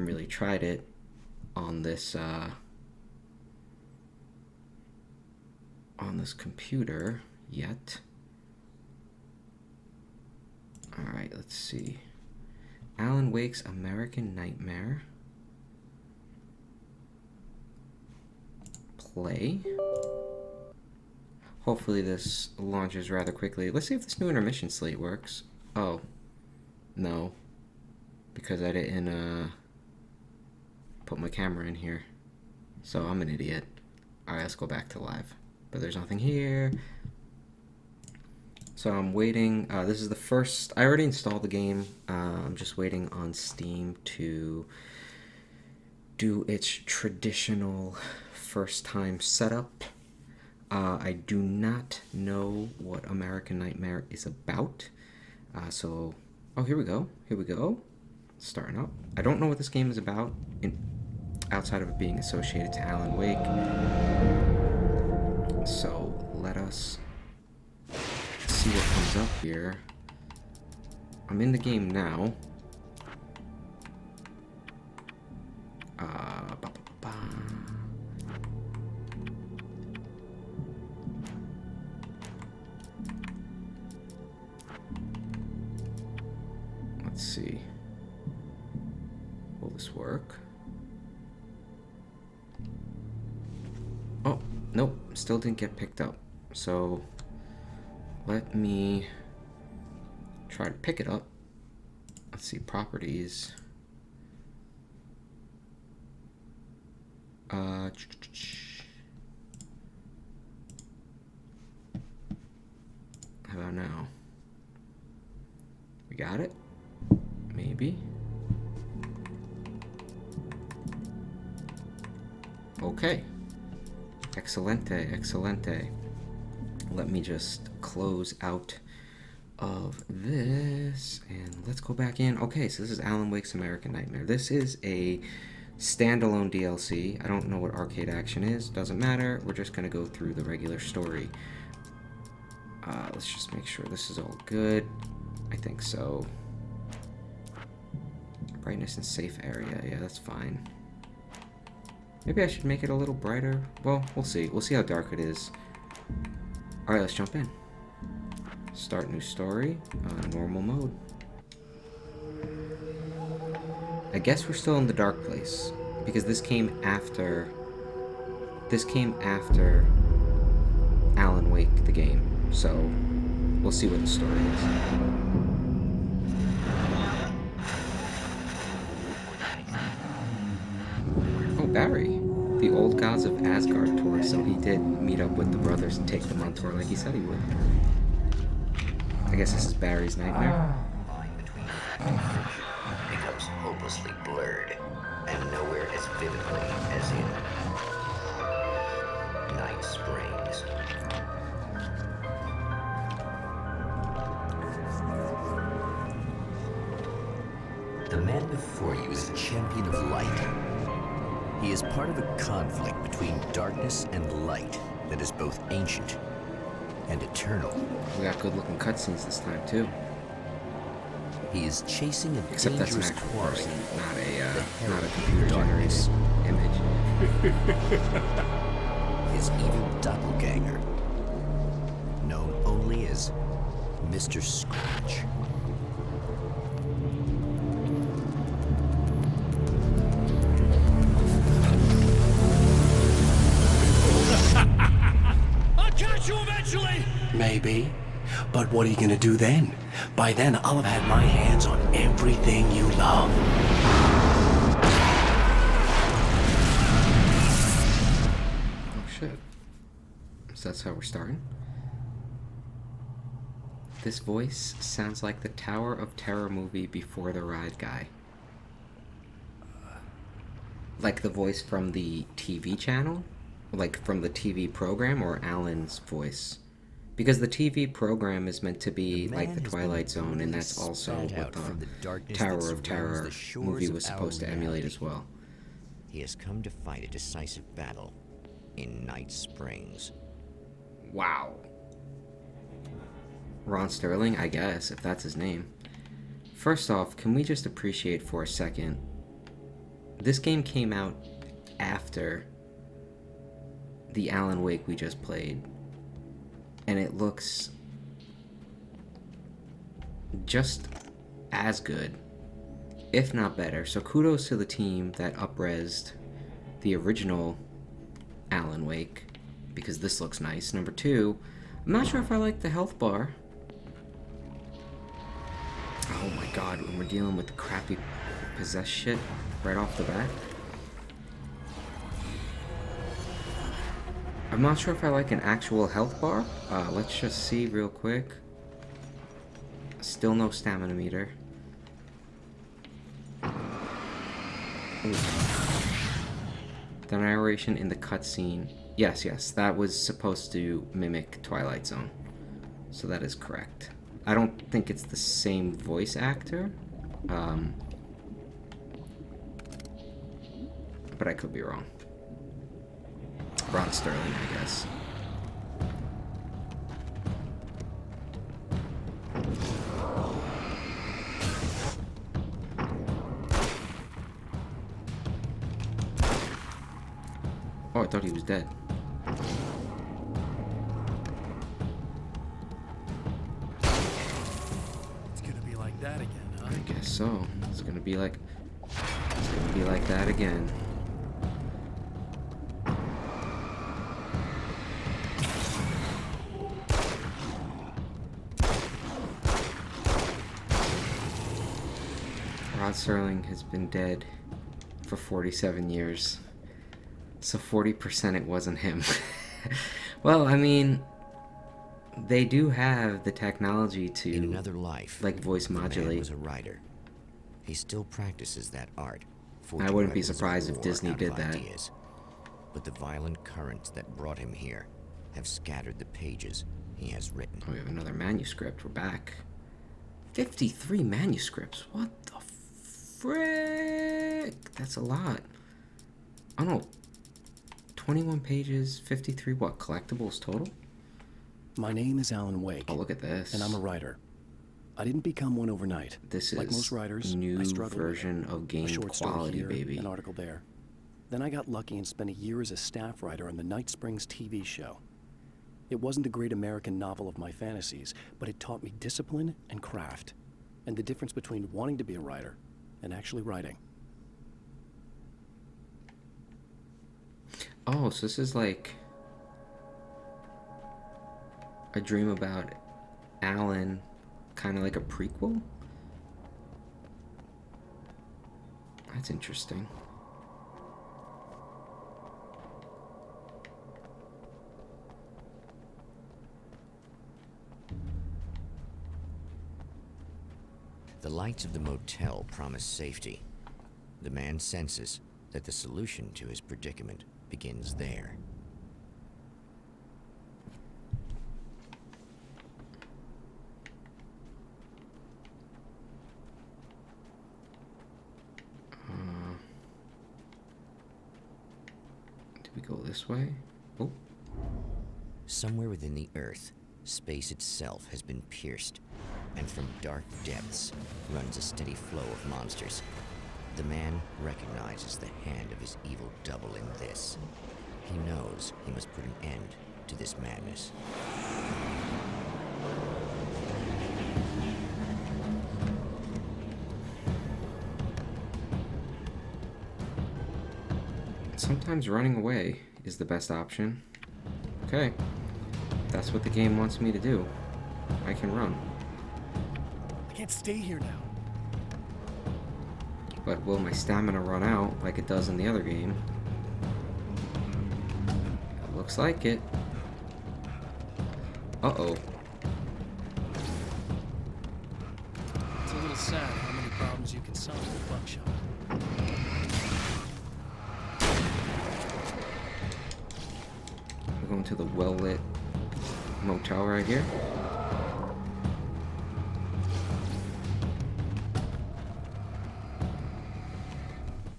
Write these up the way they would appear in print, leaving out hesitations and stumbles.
haven't really tried it on this computer yet. Alright, let's see. Alan Wake's American Nightmare. Play. Hopefully this launches rather quickly. Let's see if this new intermission slate works. Oh. No. Because I didn't put my camera in here. So I'm an idiot. Alright, let's go back to live. But there's nothing here. So I'm waiting. This is the first. I already installed the game. I'm just waiting on Steam to do its traditional first time setup. I do not know what American Nightmare is about. Oh, here we go. Here we go. Starting up. I don't know what this game is about, outside of it being associated to Alan Wake. So let us see what comes up here. I'm in the game now. Let's see. Will this work? Oh, nope. Still didn't get picked up. So let me try to pick it up. Let's see, properties. How about now? We got it? Maybe. Okay. Excelente, excelente. Let me just close out of this and let's go back in. Okay, so this is Alan Wake's American Nightmare. This is a standalone DLC. I don't know what arcade action is. Doesn't matter. We're just going to go through the regular story. Let's just make sure this is all good. I think so. Brightness and safe area. Yeah, that's fine. Maybe I should make it a little brighter. Well, we'll see. We'll see how dark it is. Alright, let's jump in. Start new story. Normal mode. I guess we're still in the dark place. Because this came after... Alan Wake, the game. So, we'll see what the story is. Oh, Barry. The old gods of Asgard tour, so he did meet up with the brothers and take them on tour like he said he would. I guess this is Barry's nightmare. The line between becomes hopelessly blurred, and nowhere as vividly as in Night Springs. The man before you is a champion of light. He is part of a conflict between darkness and light that is both ancient and eternal. We got good looking cutscenes this time too. He is chasing a Except that's an dangerous actual quarry, person, not a herald computer of darkness. generated image. His evil doppelganger, known only as Mr. Scratch. I'll catch you eventually! Maybe. But what are you gonna do then? By then, I'll have had my hands on everything you love. Oh shit. So that's how we're starting. This voice sounds like the Tower of Terror movie Before the Ride guy. Like the voice from the TV channel? Like from the TV program, or Alan's voice? Because the TV program is meant to be like the Twilight Zone, and that's also what the Tower of Terror movie was supposed to emulate as well. He has come to fight a decisive battle in Night Springs. Wow. Ron Sterling, I guess, if that's his name. First off, can we just appreciate for a second This game came out after the Alan Wake we just played, and it looks just as good, if not better. So kudos to the team that up-resed the original Alan Wake, because this looks nice. Number two, I'm not sure if I like the health bar. Oh my god, when we're dealing with the crappy possessed shit right off the bat. I'm not sure if I like an actual health bar. Let's just see real quick. Still no stamina meter. Ooh. The narration in the cutscene. Yes, that was supposed to mimic Twilight Zone. So that is correct. I don't think it's the same voice actor. But I could be wrong. Rod Sterling, I guess. Oh, I thought he was dead. It's gonna be like that again, huh? I guess so. It's gonna be like that again. Rod Serling has been dead for 47 years. So 40% it wasn't him. Well, I mean, they do have the technology to, In another life, like, voice the man modulate. was a writer. He still practices that art. I wouldn't be forging surprised if rebels of Disney war out did of that. ideas. But the violent currents that brought him here have scattered the pages he has written. Oh, we have another manuscript. We're back. 53 manuscripts. What the frick? That's a lot. Oh no. 21 pages, 53 what? Collectibles total? My name is Alan Wake. Oh, look at this. And I'm a writer. I didn't become one overnight. This like is most writers, new I struggled with version it. of game A short story quality, here, baby. an article there. Then I got lucky and spent a year as a staff writer on the Night Springs TV show. It wasn't the great American novel of my fantasies, but it taught me discipline and craft, and the difference between wanting to be a writer and actually writing. Oh, so this is like a dream about Alan, kind of like a prequel? That's interesting. The lights of the motel promise safety. The man senses that the solution to his predicament begins there. Do we go this way? Oh, Somewhere within the Earth, space itself has been pierced, and from dark depths runs a steady flow of monsters. The man recognizes the hand of his evil double in this. He knows he must put an end to this madness. sometimes running away is the best option. Okay, that's what the game wants me to do. I can run. I can't stay here now. But will my stamina run out like it does in the other game? It looks like it. Uh-oh. It's a little sad how many problems you can solve with buckshot. We're going to the well-lit motel right here.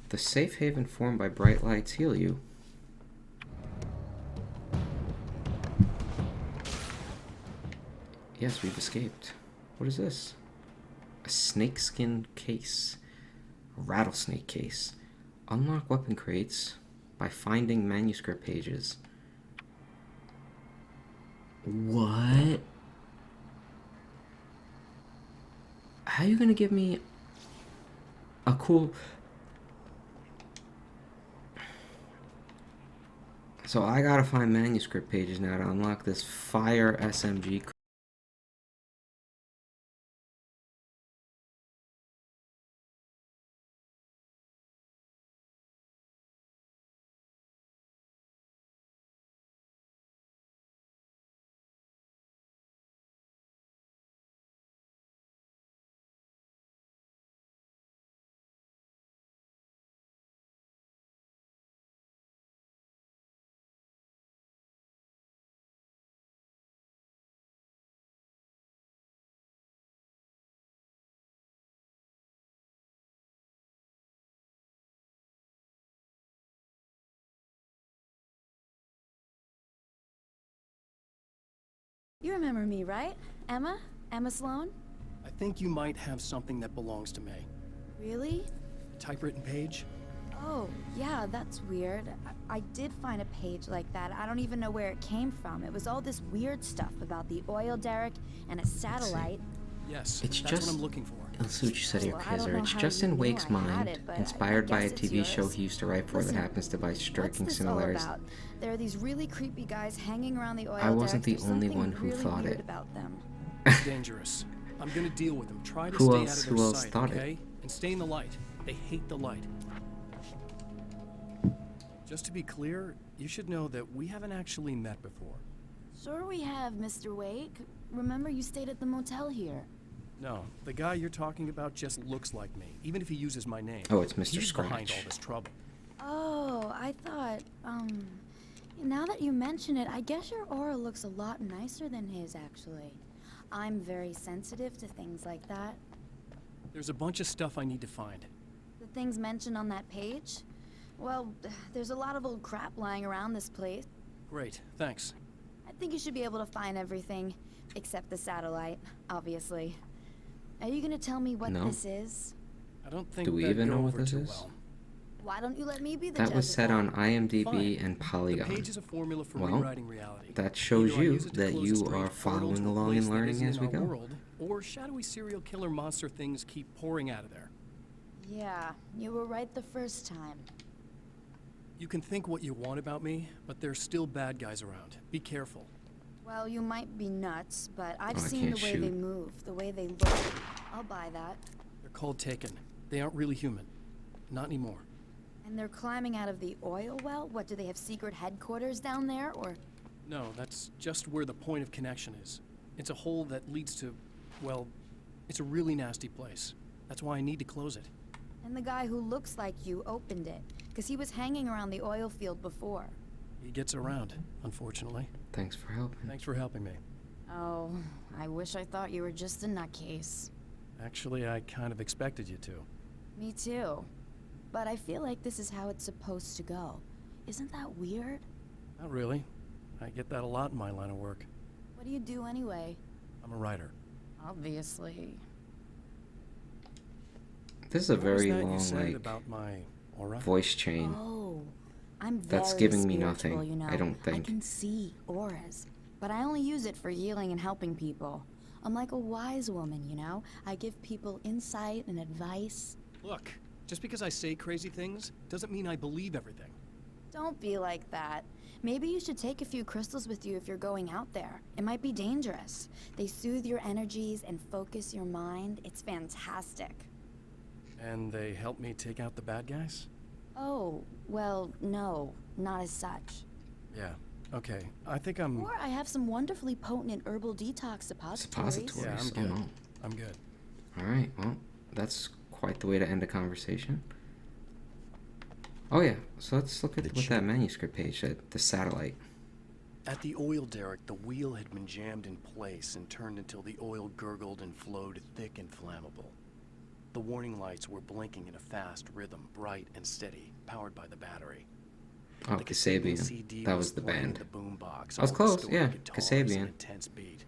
The safe haven formed by bright lights heal you. Yes, we've escaped. What is this? A snakeskin case. A rattlesnake case. Unlock weapon crates by finding manuscript pages. What? How are you gonna give me a cool... So I gotta find manuscript pages now to unlock this fire SMG. You remember me, right? Emma? Emma Sloan? I think you might have something that belongs to me. Really? A typewritten page? Oh, yeah, that's weird. I did find a page like that. I don't even know where it came from. It was all this weird stuff about the oil derrick and a satellite. Yes, It's that's just... what I'm looking for. Let's see what you said here, Well, I don't Kaiser. know It's how just you in knew Wake's I had mind, it, but inspired by a guess it's TV show yours. he used to write for Listen, that happens to by striking what's this all similarities. about? There are these really creepy guys hanging around the oil I wasn't derricks. the There's only something one who really thought weird it. about them. It's dangerous. I'm gonna deal with them. Try to Who stay else- out of their who else sight, thought it? okay? And stay in the light. They hate the light. Just to be clear, you should know that we haven't actually met before. Sure we have, Mr. Wake. Remember you stayed at the motel here. No, the guy you're talking about just looks like me, even if he uses my name. Oh, it's Mr. He's behind Scratch. all this trouble. Oh, I thought, now that you mention it, I guess your aura looks a lot nicer than his, actually. I'm very sensitive to things like that. There's a bunch of stuff I need to find. The things mentioned on that page? Well, there's a lot of old crap lying around this place. Great, thanks. I think you should be able to find everything, except the satellite, obviously. Are you gonna tell me what No. this is? I don't think Do we that'd even go know what over this too is? well. Why don't you let me be the That judge was of said that? on IMDb Fine. and Polygon. The page is a formula for Well, rewriting reality. That shows Either I you use it to that close a you strange are portal following to a along place and that learning isn't as in we our go. world, or shadowy serial killer monster things keep pouring out of there. Yeah, you were right the first time. You can think what you want about me, but there's still bad guys around. Be careful. Well, you might be nuts, but I've Oh, I seen the can't way they shoot. move, the way they look. I'll buy that. They're called Taken. They aren't really human. Not anymore. And they're climbing out of the oil well? What, do they have secret headquarters down there, or...? No, that's just where the point of connection is. It's a hole that leads to, well, it's a really nasty place. That's why I need to close it. And the guy who looks like you opened it, because he was hanging around the oil field before. He gets around, unfortunately. Thanks for helping. Thanks for helping me. Oh, I wish I thought you were just a nutcase. Actually, I kind of expected you to. Me too. But I feel like this is how it's supposed to go. Isn't that weird? Not really. I get that a lot in my line of work. What do you do anyway? I'm a writer. Obviously. This is a What was very that you long, said like, about my aura? voice chain. Oh, I'm That's very giving me spiritual, nothing, you know. I don't I think. can see auras, but I only use it for healing and helping people. I'm like a wise woman, you know? I give people insight and advice. Look, just because I say crazy things doesn't mean I believe everything. Don't be like that. Maybe you should take a few crystals with you if you're going out there. It might be dangerous. They soothe your energies and focus your mind. It's fantastic. And they help me take out the bad guys? Oh, well, no, not as such. Yeah, okay. I think I'm... Or I have some wonderfully potent herbal detox suppositories. Suppositories? Yeah, I'm Oh, good. no. I'm good. Alright, well, that's quite the way to end a conversation. Oh yeah, so let's look at what that manuscript page said. The satellite. At the oil derrick, the wheel had been jammed in place and turned until the oil gurgled and flowed thick and flammable. The warning lights were blinking in a fast rhythm, bright and steady, powered by the battery. Oh, The Kasabian. CD That was the playing band. in the boombox. I was all the close, story yeah, guitars Kasabian. and intense beat.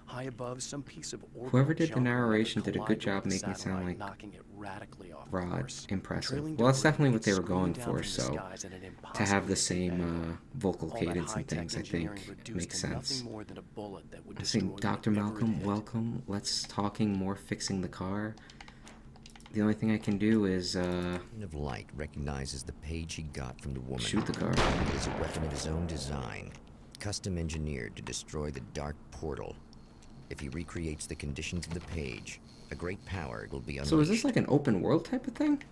High above, some piece of orbital Whoever did the junk will likely narration did a good collide job with the making it sound satellite, like knocking it radically off Rod course. impressive. Trailing Well, that's debris definitely what gets they were screamed going down for, from the so skies at an to have the impossibly steep angle. same vocal All that cadence and high-tech things, I engineering think reduced makes to sense. nothing more than a bullet that would I say, destroy Dr. whatever it Malcolm, hit. welcome. Let's talking more fixing the car. The only thing I can do is Of light recognizes the page he got from the woman. shoot the car. It is a weapon of his own design, custom engineered to destroy the dark portal. If he recreates the conditions of the page, a great power will be unleashed. So is this like an open world type of thing?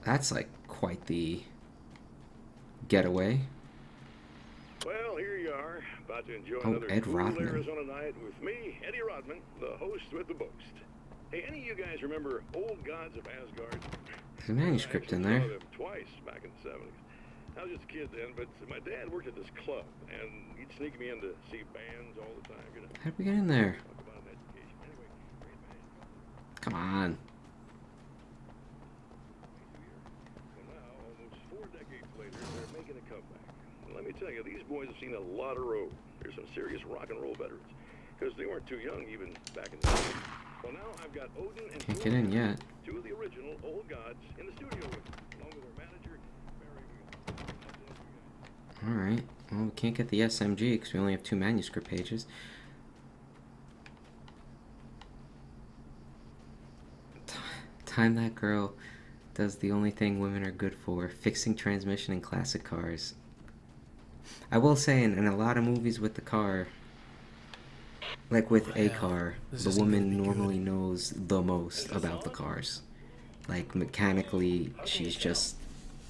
That's like quite the getaway. Well, here you are, about to enjoy Oh, another Ed cool Rodman. Arizona night with me, Eddie Rodman, the host with the boast. Hey, any of you guys remember Old Gods of Asgard? There's a manuscript in I there. saw them twice back in the 70s. I was just a kid then, but my dad worked at this club, and he'd sneak me in to see bands all the time, you know. How'd we get in there? Talk about an education. Anyway, great band. Come on. Well, now, almost 4 decades later, they're making a comeback. And let me tell you, these boys have seen a lot of road. They're some serious rock and roll veterans, because they weren't too young even back in the day. Well, now I've got Odin and Can't get in yet. two of the original Old Gods in the studio with me, along with their manager, Barry. Alright. Well, we can't get the SMG because we only have 2 manuscript pages. Time that girl does the only thing women are good for, fixing transmission in classic cars. I will say, in a lot of movies with the car, like with a car, this the isn't gonna woman be good. normally knows the most about the cars. Like, mechanically, she's just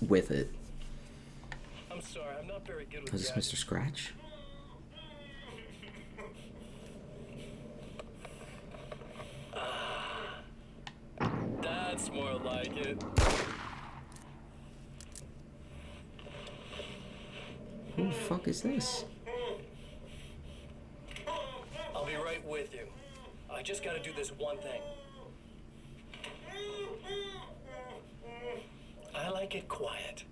with it. I'm sorry, I'm not very good with Was this Mr. Scratch? That's more like it. Who the fuck is this? I'll be right with you. I just gotta do this one thing. I like it quiet.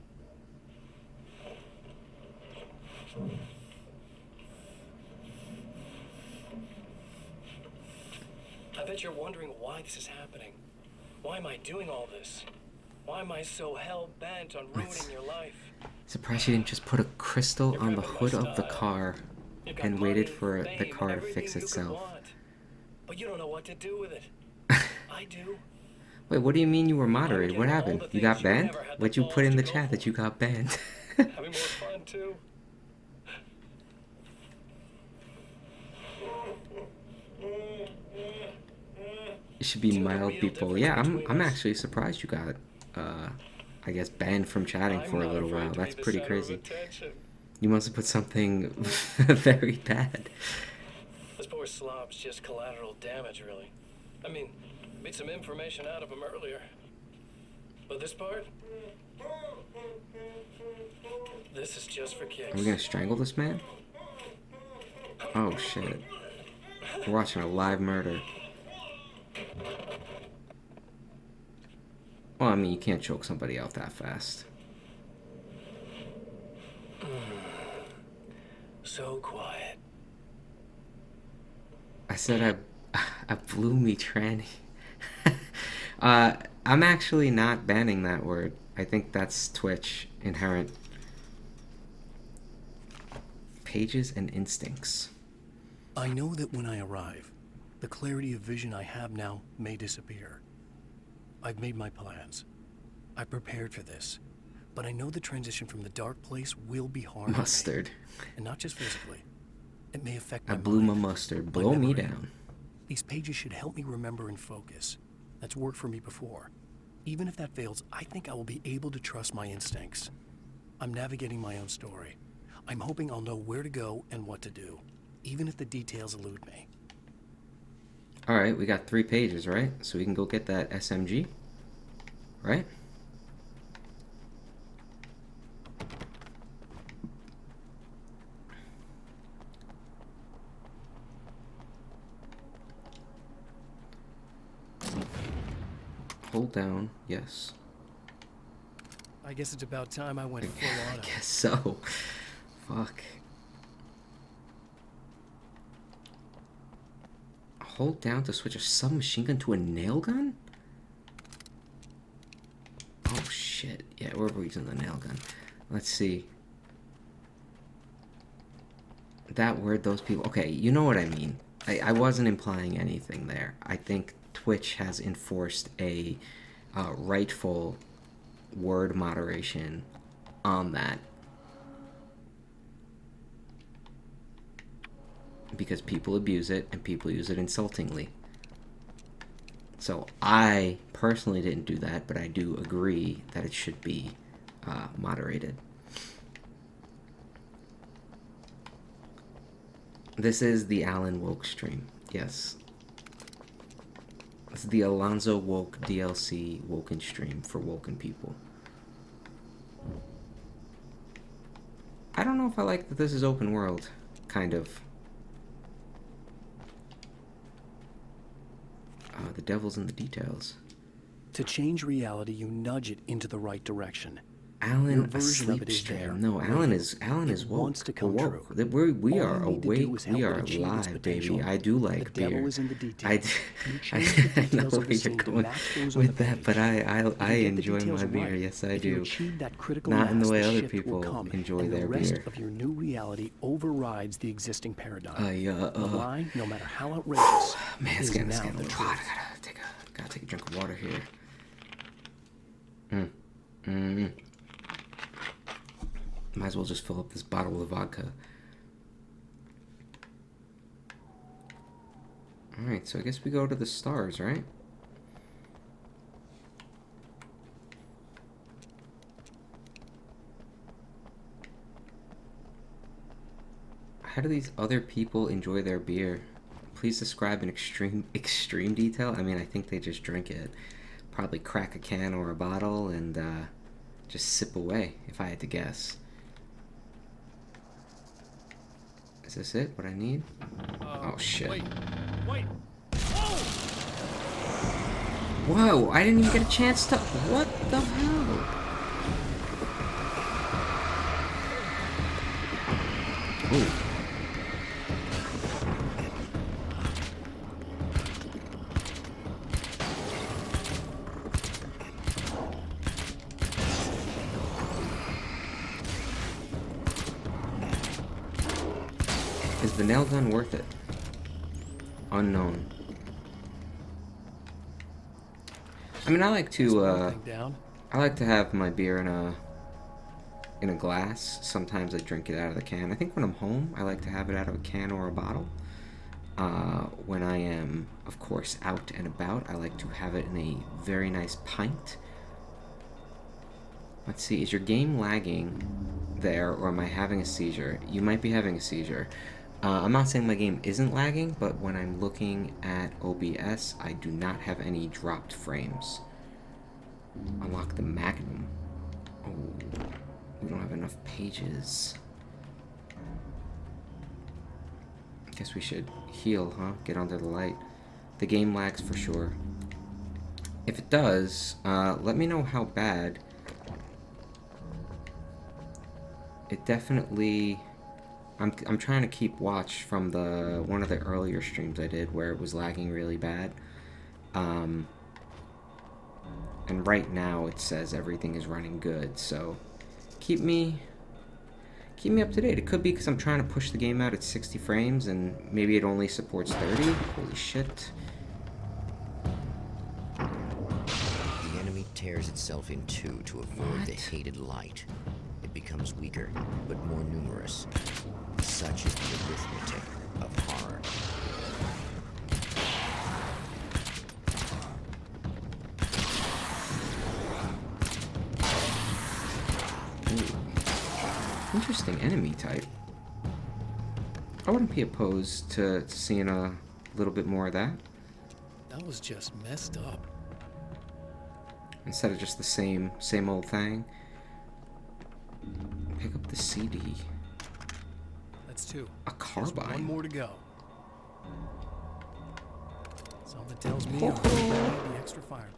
I bet you're wondering why this is happening. Why am I doing all this? Why am I so hell-bent on ruining your life? Surprised she didn't just put a crystal on the hood of the car You've got and waited money, for the fame, car to everything fix you could itself. want. But you don't know what to do with it. I do. Wait, what do you mean you were I'm moderated? getting What all happened? the You got things banned? never had the What'd you put balls in to the go chat that for. you got banned? Having more fun too. It should be See the mild real people. difference Yeah, I'm between us? actually surprised you got I guess banned from chatting I'm for a not little afraid while. to be That's the pretty center of crazy. attention. You must have put something very bad. This poor slob's just collateral damage, really. I mean, made some information out of him earlier. But this part? This is just for kicks. Are we gonna strangle this man? Oh shit. We're watching a live murder. Well, I mean, you can't choke somebody out that fast. So quiet. I said I blew me tranny. I'm actually not banning that word. I think that's Twitch inherent. Pages and instincts. I know that when I arrive, the clarity of vision I have now may disappear. I've made my plans. I prepared for this. But I know the transition from the dark place will be hard on me. Mustard. And not just physically. It may affect I my blew my mind, mustard. my Blow me memory. down. These pages should help me remember and focus. That's worked for me before. Even if that fails, I think I will be able to trust my instincts. I'm navigating my own story. I'm hoping I'll know where to go and what to do, even if the details elude me. Alright, we got 3 pages, right? So we can go get that SMG. Right? Hold down, yes. I guess it's about time I went full I auto. guess so. Fuck. Hold down to switch a submachine gun to a nail gun? Oh shit. Yeah, we're using the nail gun. Let's see. That word, those people. Okay, you know what I mean. I wasn't implying anything there. I think Twitch has enforced a rightful word moderation on that. Because people abuse it and people use it insultingly. So I personally didn't do that, but I do agree that it should be moderated. This is the Alan Woke stream. Yes. This is the Alonzo Woke DLC Woken stream for Woken people. I don't know if I like that this is open world, kind of. The devil's in the details. To change reality, you nudge it into the right direction. Alan, Your a version of sleep it is stream. there. No, Alan is It woke. wants to come We're true. woke. We All are you need to do awake. is help We it are achieve its alive, potential. baby. I do like The beer. devil is in the details. You I change the know details of where the you're scene to going match those on with the that, page. but I If you get the enjoy details my beer. right, Yes, I if you do. achieve that critical Not in the mass, way other shift will people come, enjoy and their the rest beer. of your new reality overrides the existing paradigm. The Uh, lie, no matter how outrageous, Man, it's is getting now a the little truth. hot. I gotta take a drink of water here. Might as well just fill up this bottle of vodka. Alright, so I guess we go to the stars, right? How do these other people enjoy their beer? Please describe in extreme detail. I mean, I think they just drink it. Probably crack a can or a bottle and just sip away, if I had to guess. Is this it? What I need? Oh shit. Wait. Whoa, I didn't even get a chance to... What the hell? Ooh. Is the nail gun worth it? Unknown. I mean, I like to have my beer in a glass. Sometimes I drink it out of the can. I think when I'm home, I like to have it out of a can or a bottle. When I am, of course, out and about, I like to have it in a very nice pint. Let's see, is your game lagging there, or am I having a seizure? You might be having a seizure. I'm not saying my game isn't lagging, but when I'm looking at OBS, I do not have any dropped frames. Unlock the Magnum. Oh, we don't have enough pages. Guess we should heal, huh? Get under the light. The game lags for sure. If it does, let me know how bad. It definitely... I'm trying to keep watch from one of the earlier streams I did where it was lagging really bad. And right now it says everything is running good, so keep me up to date. It could be because I'm trying to push the game out at 60 frames and maybe it only supports 30. Holy shit. The enemy tears itself in two to avoid the hated light. It becomes weaker, but more numerous. Such is the arithmetic of horror. Ooh. Interesting enemy type. I wouldn't be opposed to seeing a little bit more of that. That was just messed up. Instead of just the same old thing. Pick up the CD. That's two. A carbine. One more to go. Something tells me I'm gonna need the extra firepower.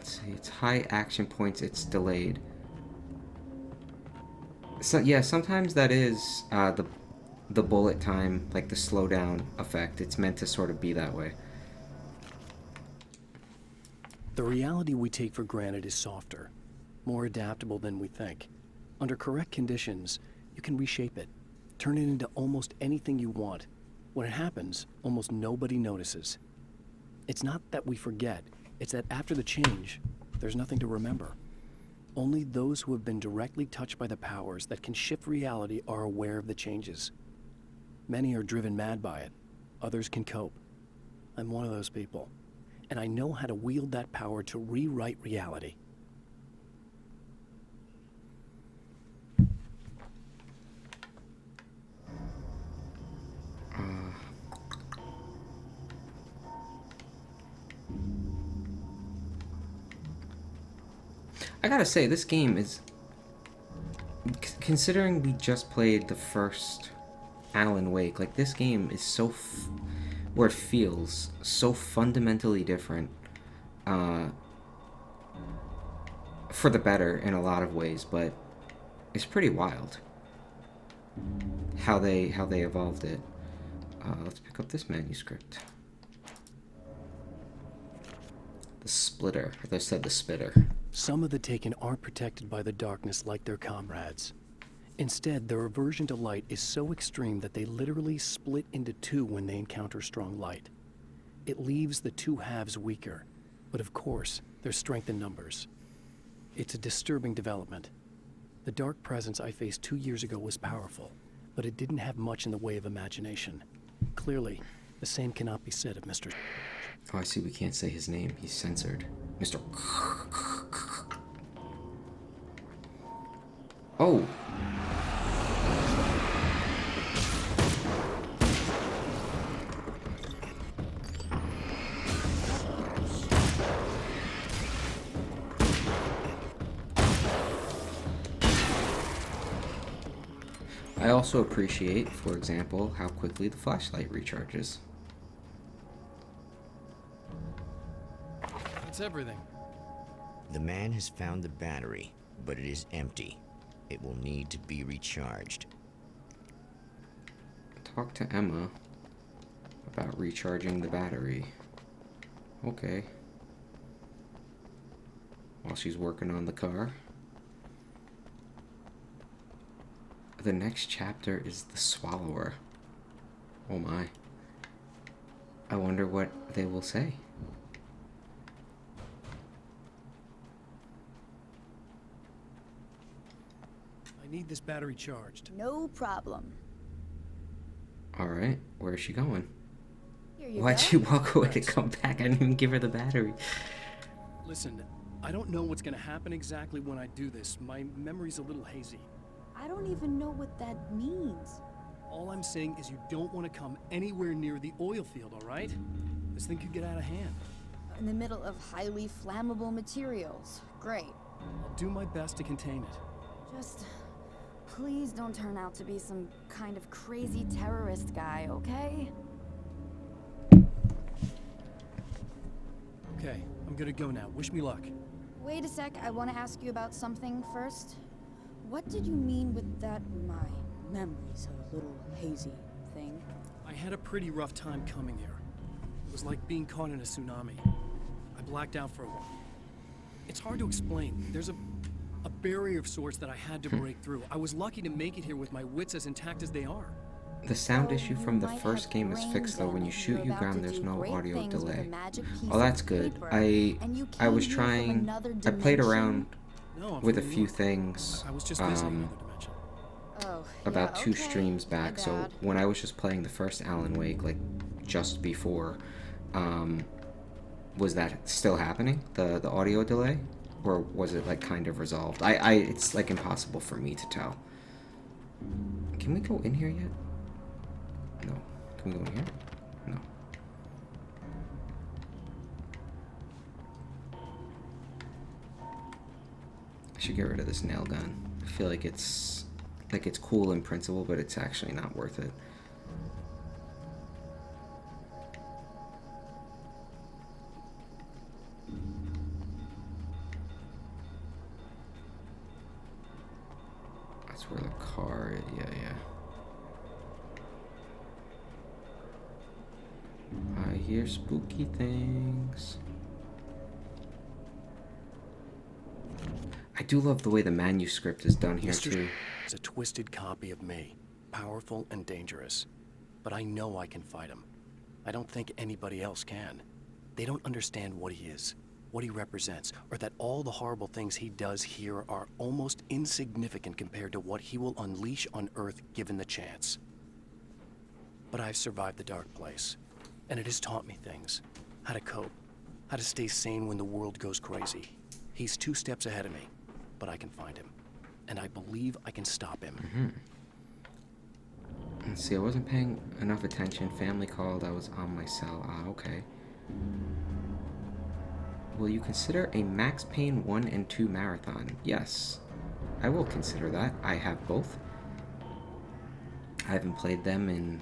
let's see. It's high action points. It's delayed. So yeah, sometimes that is the bullet time, like the slowdown effect. It's meant to sort of be that way. The reality we take for granted is softer, more adaptable than we think. Under correct conditions, you can reshape it, turn it into almost anything you want. When it happens, almost nobody notices. It's not that we forget, it's that after the change, there's nothing to remember. Only those who have been directly touched by the powers that can shift reality are aware of the changes. Many are driven mad by it. Others can cope. I'm one of those people. And I know how to wield that power to rewrite reality. I gotta say, this game is... Considering we just played the first Alan Wake, like, this game is so... where it feels so fundamentally different. For the better in a lot of ways, but it's pretty wild how they evolved it. Let's pick up this manuscript. The splitter. As I said, the spitter. Some of the Taken aren't protected by the darkness like their comrades. Instead, their aversion to light is so extreme that they literally split into two when they encounter strong light. It leaves the two halves weaker, but of course, there's strength in numbers. It's a disturbing development. The dark presence I faced 2 years ago was powerful, but it didn't have much in the way of imagination. Clearly, the same cannot be said of Mr. Oh, I see we can't say his name. He's censored. Mr. Oh! I also appreciate, for example, how quickly the flashlight recharges. That's everything. The man has found the battery, but it is empty. It will need to be recharged. Talk to Emma about recharging the battery. Okay. While she's working on the car. The next chapter is the Swallower. Oh my. I wonder what they will say. I need this battery charged. No problem. Alright, where is she going? Here you Why'd go. she walk away to come back? I didn't even give her the battery. Listen, I don't know what's gonna happen exactly when I do this. My memory's a little hazy. I don't even know what that means. All I'm saying is you don't want to come anywhere near the oil field, all right? This thing could get out of hand. In the middle of highly flammable materials. Great. I'll do my best to contain it. Just please don't turn out to be some kind of crazy terrorist guy, okay? Okay, I'm gonna go now. Wish me luck. Wait a sec, I want to ask you about something first. What did you mean with that my memory's a little hazy thing? I had a pretty rough time coming here. It was like being caught in a tsunami. I blacked out for a while. It's hard to explain. There's a barrier of sorts that I had to break through. I was lucky to make it here with my wits as intact as they are. The sound Oh, issue you from the might first have game is brain fixed though. When you damage. shoot You're you about ground, to there's do no great audio things with a delay. magic piece Oh, that's of good. paper, I and you was came here from trying. another I played dimension? around No, I'm with a from New few York. things. I was just visiting another dimension. Oh, About yeah, 2 okay. streams My back. So bad. when I was just playing the first Alan Wake, like just before, was that still happening? The audio delay, or was it like kind of resolved? It's like impossible for me to tell. Can we go in here yet? No. Can we go in here? No. I should get rid of this nail gun. I feel like it's cool in principle, but it's actually not worth it. That's where the car is. Yeah, yeah. I hear spooky things. I do love the way the manuscript is done here, Mr. too. is a twisted copy of me, powerful and dangerous. But I know I can fight him. I don't think anybody else can. They don't understand what he is, what he represents, or that all the horrible things he does here are almost insignificant compared to what he will unleash on Earth given the chance. But I've survived the dark place, and it has taught me things. How to cope, how to stay sane when the world goes crazy. He's 2 steps ahead of me, but I can find him. And I believe I can stop him. Let's see, I wasn't paying enough attention. Family called, I was on my cell. Ah, okay. Will you consider a Max Payne 1 and 2 marathon? Yes, I will consider that. I have both. I haven't played them in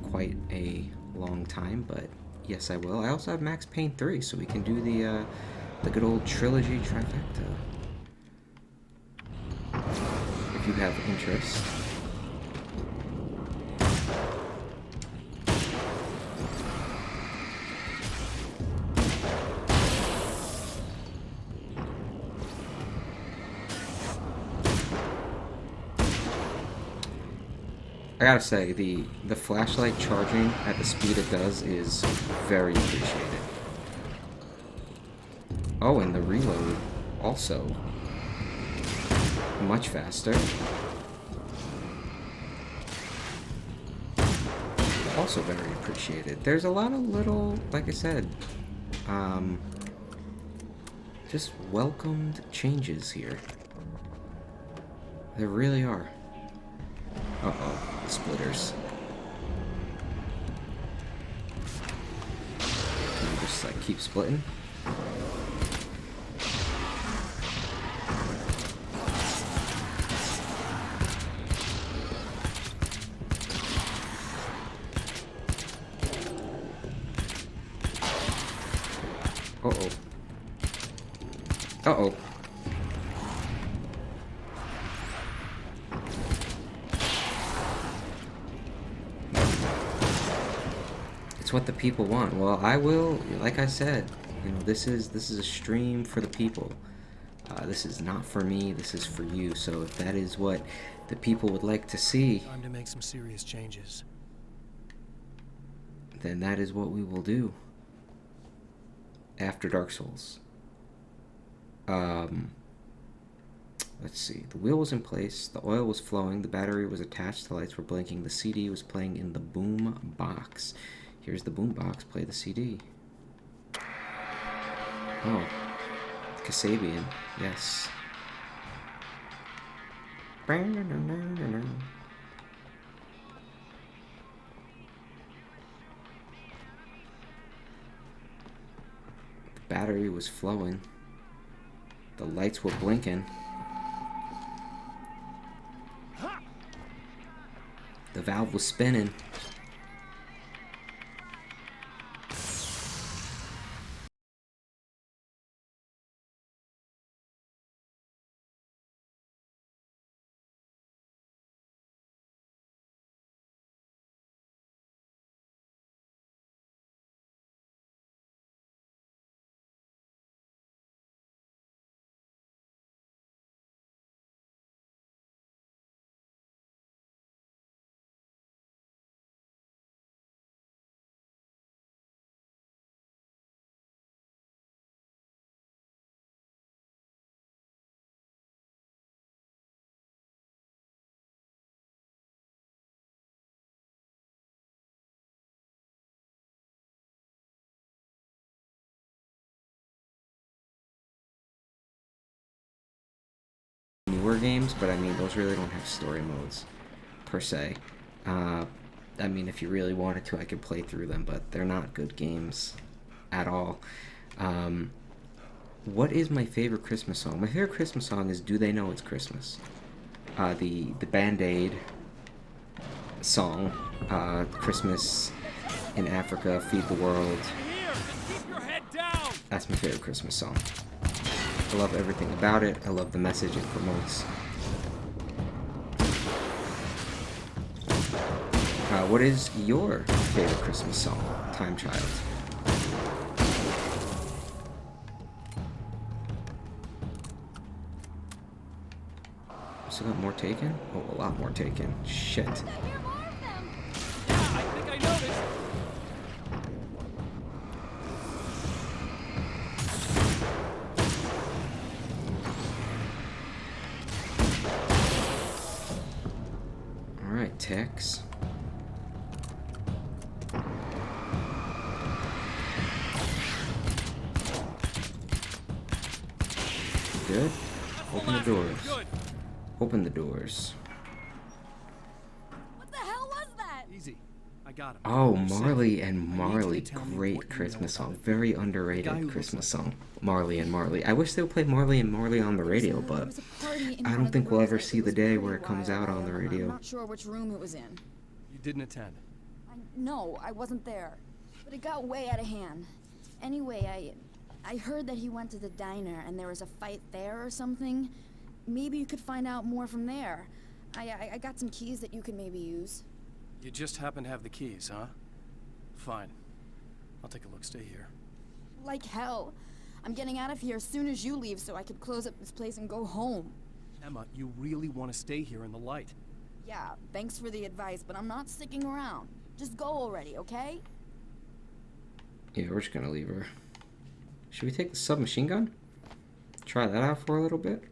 quite a long time, but yes, I will. I also have Max Payne 3, so we can do the good old trilogy trifecta. If you have interest. I gotta say, the flashlight charging at the speed it does is very appreciated. Oh, and the reload also much faster. Also very appreciated. There's a lot of little, like I said, just welcomed changes here. There really are. Uh-oh. Splitters. Can you just like keep splitting? Uh-oh. Uh-oh. It's what the people want. Well, I will, like I said, you know, this is a stream for the people. This is not for me, this is for you. So if that is what the people would like to see, Time to make some serious changes. then that is what we will do after Dark Souls. Let's see. The wheel was in place, the oil was flowing, the battery was attached, the lights were blinking, the CD was playing in the boom box. Here's the boom box, play the CD. Oh, Kasabian, yes. The battery was flowing. The lights were blinking. The valve was spinning. Newer games, but I mean, those really don't have story modes, per se. I mean, if you really wanted to, I could play through them, but they're not good games at all. What is my favorite Christmas song? My favorite Christmas song is Do They Know It's Christmas? The Band-Aid song, Christmas in Africa, Feed the World. That's my favorite Christmas song. I love everything about it. I love the message it promotes. What is your favorite Christmas song, Time Child? Still got more taken? Oh, a lot more taken. Shit. I hear more of them. Yeah, I think I noticed. Alright, Tex. Good. Open the doors. Good. Open the doors. What the hell was that? Easy. I got him. Oh, You're safe. Marley and I need you to Marley. tell me what Great you Christmas know about song. it. Very The guy who underrated looks Christmas like song. Marley and Marley. I wish they would play Marley and Marley on the radio, There but was a party in I one don't of the think we'll rooms. ever It see the was day pretty where it comes wild. out on the I'm radio. not sure which room it was in. You didn't attend. No, I wasn't there. But it got way out of hand. Anyway, I heard that he went to the diner and there was a fight there or something. Maybe you could find out more from there. I got some keys that you could maybe use. You just happen to have the keys, huh? Fine. I'll take a look. Stay here. Like hell. I'm getting out of here as soon as you leave so I could close up this place and go home. Emma, you really want to stay here in the light. Yeah, thanks for the advice, but I'm not sticking around. Just go already, okay? Yeah, we're just gonna leave her. Should we take the submachine gun? Try that out for a little bit?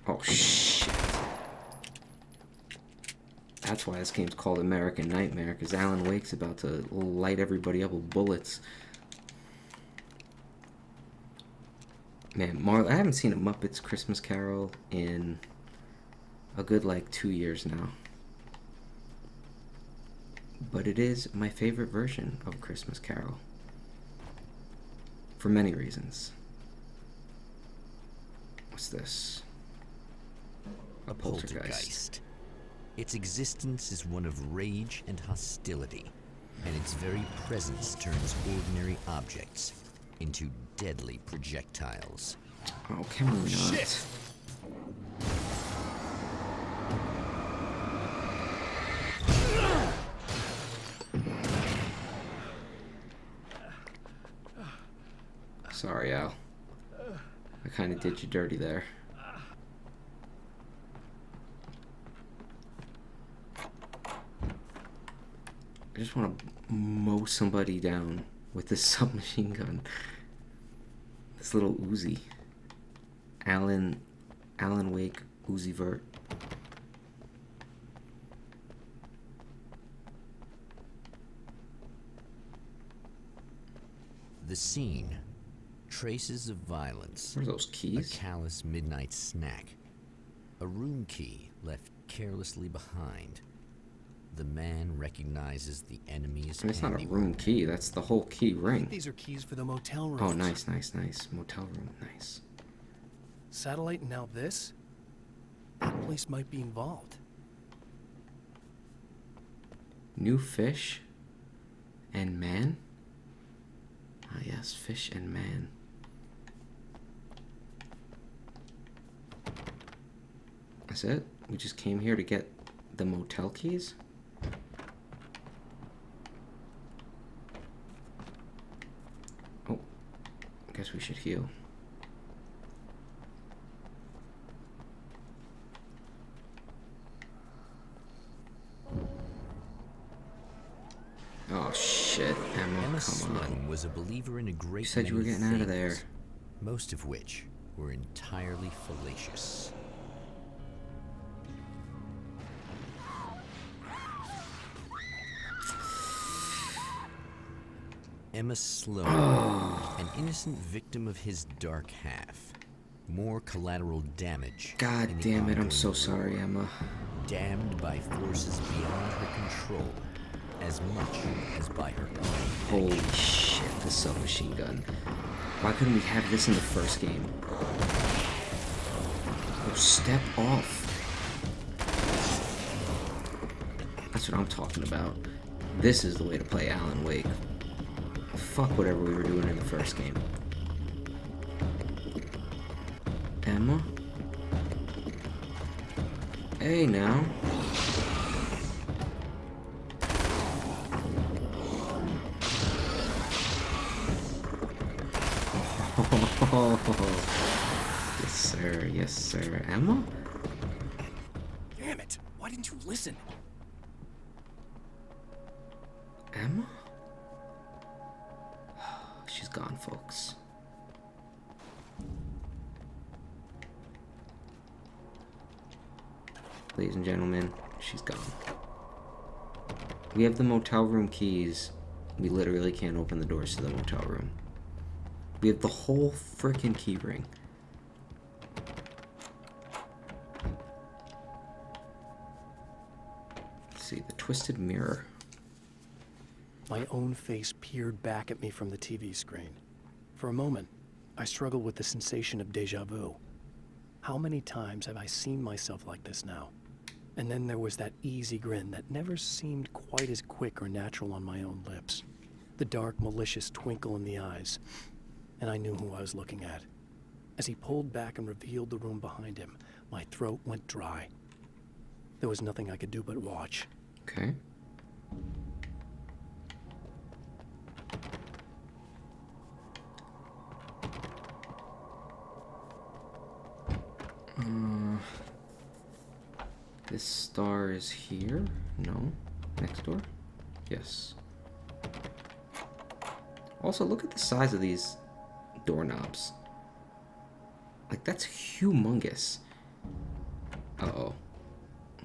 Oh, shit. That's why this game's called American Nightmare, because Alan Wake's about to light everybody up with bullets. Man, I haven't seen a Muppets Christmas Carol in a good, like, 2 years now. But it is my favorite version of Christmas Carol. For many reasons. What's this? A poltergeist. Its existence is one of rage and hostility, and its very presence turns ordinary objects into deadly projectiles. Oh, can we not? Shit! Sorry, Al. I kind of did you dirty there. I just want to mow somebody down with this submachine gun. This little Uzi. Alan Wake Uzi Vert. The scene. Traces of violence. What are those A keys? callous midnight snack. A room key left carelessly behind. The man recognizes the enemy's It's not a handiwork. room key. That's the whole key ring. These are keys for the motel rooms. Oh, nice, nice, nice. Motel room, nice. Satellite and now this? That place might be involved. New fish and man? Ah, yes, fish and man. That's it? We just came here to get the motel keys? Oh, I guess we should heal. Oh shit, Emma, Emma come Sloan on. was a believer in a great You said you were many getting out of there. things, most of which were entirely fallacious. Emma Sloan, an innocent victim of his dark half. More collateral damage. God in the damn it, I'm ongoing so war. sorry, Emma. Damned by forces beyond her control, as much as by her own. Holy shit, the submachine gun. Why couldn't we have this in the first game? Oh, step off. That's what I'm talking about. This is the way to play Alan Wake. Fuck whatever we were doing in the first game. Emma? Hey now. Yes, sir. Yes, sir. Ammo? Damn it! Why didn't you listen? Emma? She's gone, folks. Ladies and gentlemen, she's gone. We have the motel room keys. We literally can't open the doors to the motel room. We have the whole frickin' key ring. Let's see, the twisted mirror. My own face peered back at me from the TV screen. For a moment, I struggled with the sensation of déjà vu. How many times have I seen myself like this now? And then there was that easy grin that never seemed quite as quick or natural on my own lips. The dark, malicious twinkle in the eyes. And I knew who I was looking at. As he pulled back and revealed the room behind him, my throat went dry. There was nothing I could do but watch. Okay. This star is here? No. Next door? Yes. Also, look at the size of these doorknobs. Like, that's humongous. Uh-oh.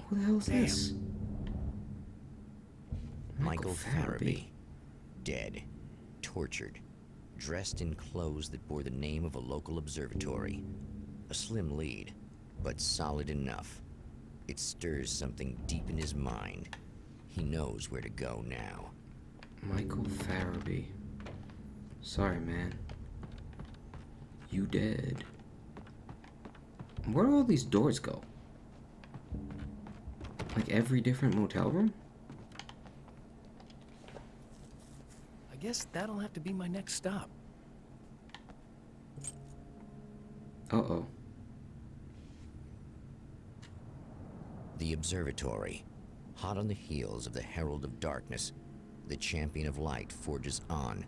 Who the hell is this? Michael Farabee. Dead. Tortured. Dressed in clothes that bore the name of a local observatory. A slim lead, but solid enough. It stirs something deep in his mind. He knows where to go now. Michael Farabee. Sorry, man. You dead. Where do all these doors go? Like every different motel room? I guess that'll have to be my next stop. Uh-oh. The observatory. Hot on the heels of the Herald of Darkness, the Champion of Light forges on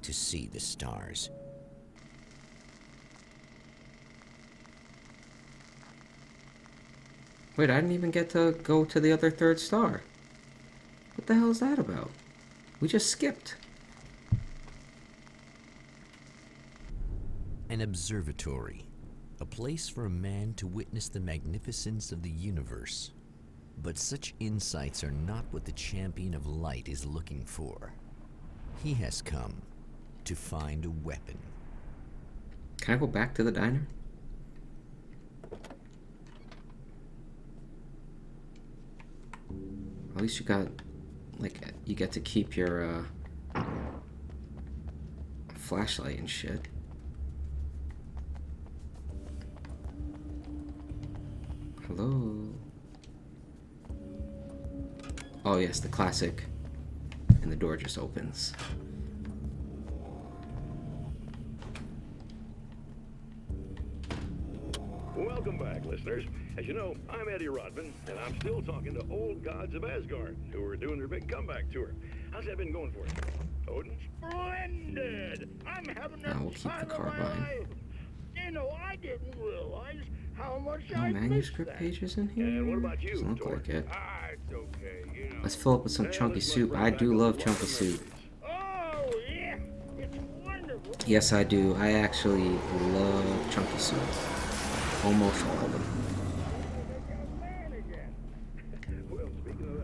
to see the stars. Wait, I didn't even get to go to the other third star. What the hell is that about? We just skipped. An observatory. A place for a man to witness the magnificence of the universe. But such insights are not what the Champion of Light is looking for. He has come to find a weapon. Can I go back to the diner? At least you got, like, you get to keep your, flashlight and shit. Hello? Oh yes, the classic. And the door just opens. Welcome back, listeners. As you know, I'm Eddie Rodman, and I'm still talking to old gods of Asgard, who are doing their big comeback tour. How's that been going for you? Odin? Splendid! I'm having the We'll keep the time of my carbine. life. You know, I didn't realize how much No I missed manuscript that. pages in here? And what about you, Doesn't look Tor? like it. Ah, it's okay, you know. Let's fill up with some chunky this must soup. bring I back do a love lot of chunky soup. Oh, yeah. It's wonderful. Yes, I do. I actually love chunky soup. Almost all of them. Young man again. Well, speaking of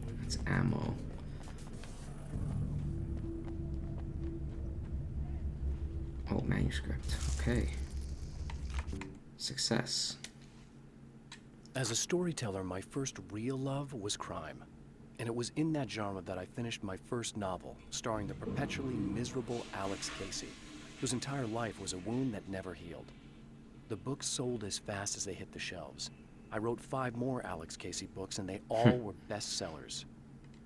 that, It's ammo. Oh, manuscript. Okay. Success. As a storyteller, my first real love was crime. And it was in that genre that I finished my first novel, starring the perpetually miserable Alex Casey, whose entire life was a wound that never healed. The books sold as fast as they hit the shelves. I wrote 5 more Alex Casey books, and they all were bestsellers.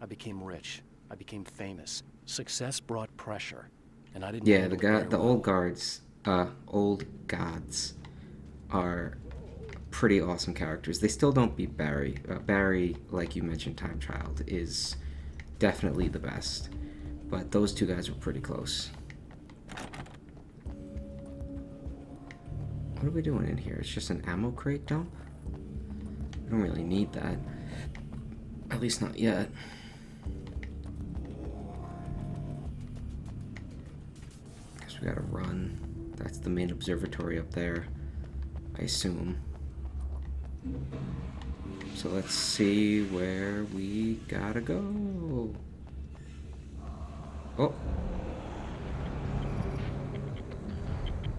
I became rich. I became famous. Success brought pressure, and I didn't Yeah, handle it very the well. old gods are pretty awesome characters. They still don't beat Barry. Barry, like you mentioned, Time Child, is definitely the best. But those two guys were pretty close. What are we doing in here? It's just an ammo crate dump? We don't really need that. At least not yet. Guess we gotta run. That's the main observatory up there, I assume. So let's see where we gotta go. Oh.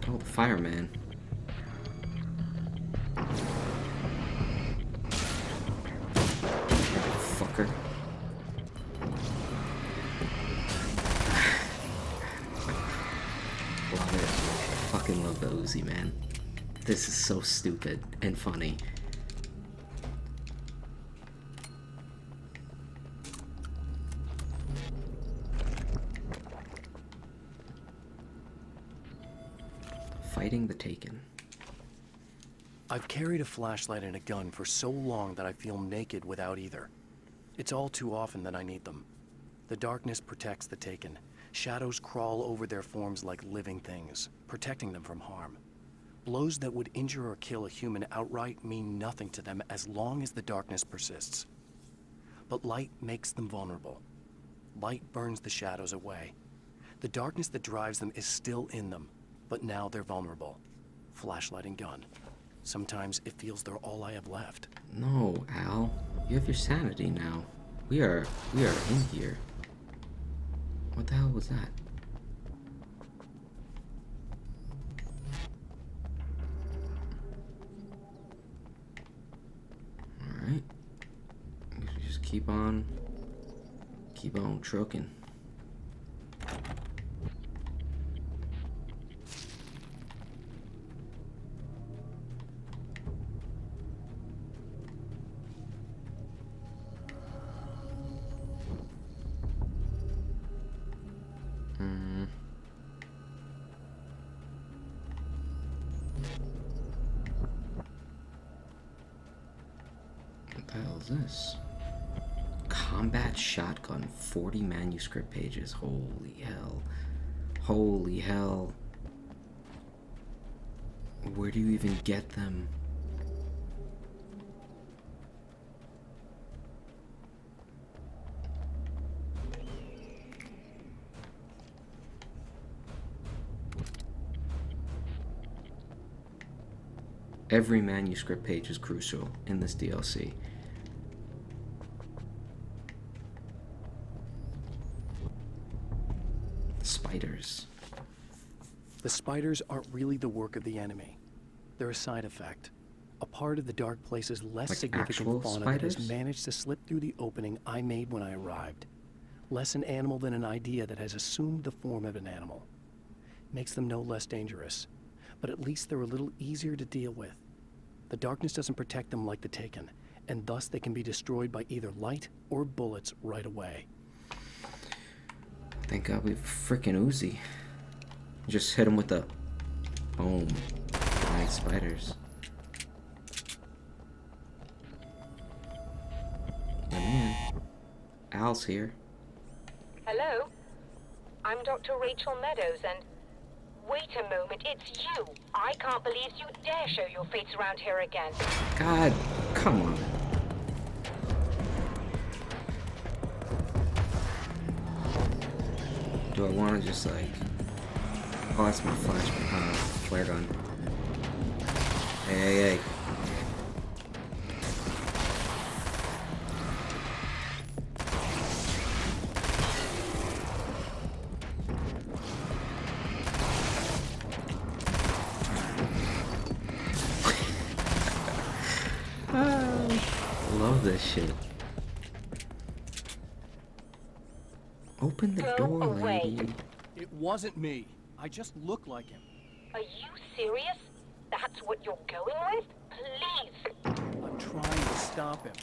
Oh, the fireman. Fucker. Love it. Fucking love the Uzi, man. This is so stupid and funny. Fighting the Taken. I've carried a flashlight and a gun for so long that I feel naked without either. It's all too often that I need them. The darkness protects the Taken. Shadows crawl over their forms like living things, protecting them from harm. Blows that would injure or kill a human outright mean nothing to them as long as the darkness persists. But light makes them vulnerable. Light burns the shadows away. The darkness that drives them is still in them, but now they're vulnerable. Flashlight and gun. Sometimes it feels they're all I have left. No, Al. You have your sanity now. We are in here. What the hell was that? Alright. Guess we just keep on trucking. What the hell is this? Combat shotgun, 40 manuscript pages. Holy hell. Holy hell. Where do you even get them? Every manuscript page is crucial in this DLC. Spiders. The spiders aren't really the work of the enemy. They're a side effect. A part of the Dark Place's less Like significant actual fauna that has spiders? managed to slip through the opening I made when I arrived. Less an animal than an idea that has assumed the form of an animal. Makes them no less dangerous, but at least they're a little easier to deal with. The darkness doesn't protect them like the Taken, and thus they can be destroyed by either light or bullets right away. Thank God we have a freaking Uzi. Just hit him with the boom. Nice spiders. My man, Al's here. Hello? I'm Dr. Rachel Meadows, and... Wait a moment, it's you! I can't believe you dare show your face around here again. God, come on. Do I want to just like... Oh, that's my flare gun. Hey, hey, hey. Love this shit. Open the Go door, away. lady. It wasn't me. I just look like him. Are you serious? That's what you're going with? Please! I'm trying to stop him.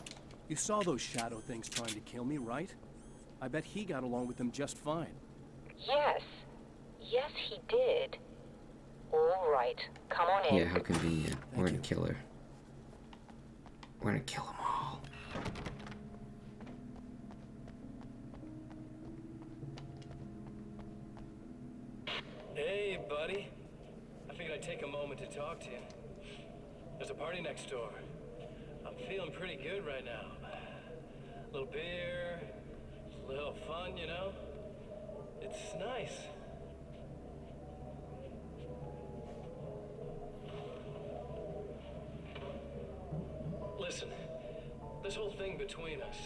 You saw those shadow things trying to kill me, right? I bet he got along with them just fine. Yes. Yes, he did. All right. Come on in. Yeah, how convenient. We're gonna kill her. We're gonna kill them all. Hey, buddy. I figured I'd take a moment to talk to you. There's a party next door. I'm feeling pretty good right now. A little beer, a little fun, you know? It's nice. Listen, this whole thing between us,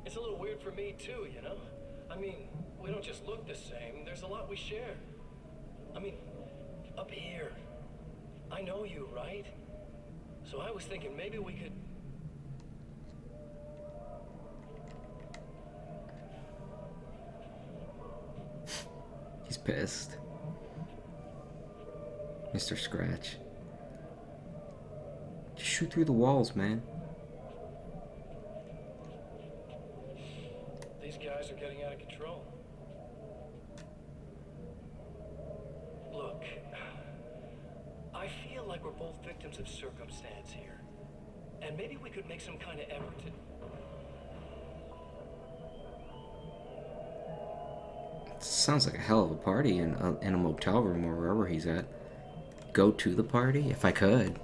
it's a little weird for me too, you know? I mean, we don't just look the same, there's a lot we share. I mean, up here, I know you, right? So I was thinking maybe we could... He's pissed. Mr. Scratch. Just shoot through the walls, man. These guys are getting out of control. Look, I feel like we're both victims of circumstance here. And maybe we could make some kind of effort to... Sounds like a hell of a party in a motel room or wherever he's at. Go to the party if I could.